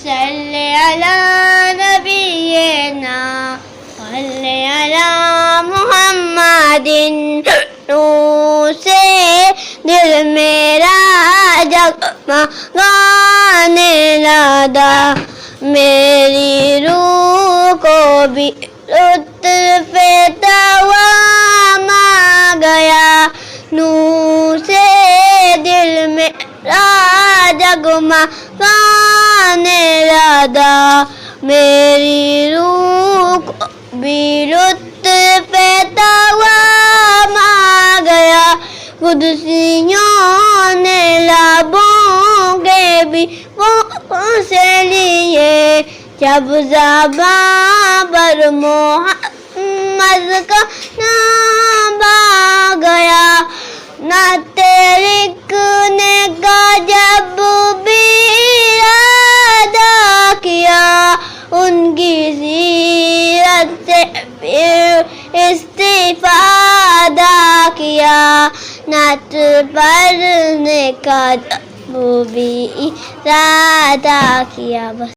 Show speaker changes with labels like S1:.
S1: صلی علی نبینا صلی علی محمد. نور سے دل میرا جگمگانے لگا, میری روح کو بھی لطف توام آ گیا. نور سے دل میرا جگمگانے لگا, میری روح کو بھی لطف توام آ گیا. قدسیوں نے لبوں کے بھی منہ سے لیے, جب زباں پر محمد کا نام آ گیا. نعت لکھنے کا جب بھی ارادہ کیا, ان کی سیرت سے پھر استفادہ کیا. نعت پڑھنے کا جب بھی ارادہ کیا. بس.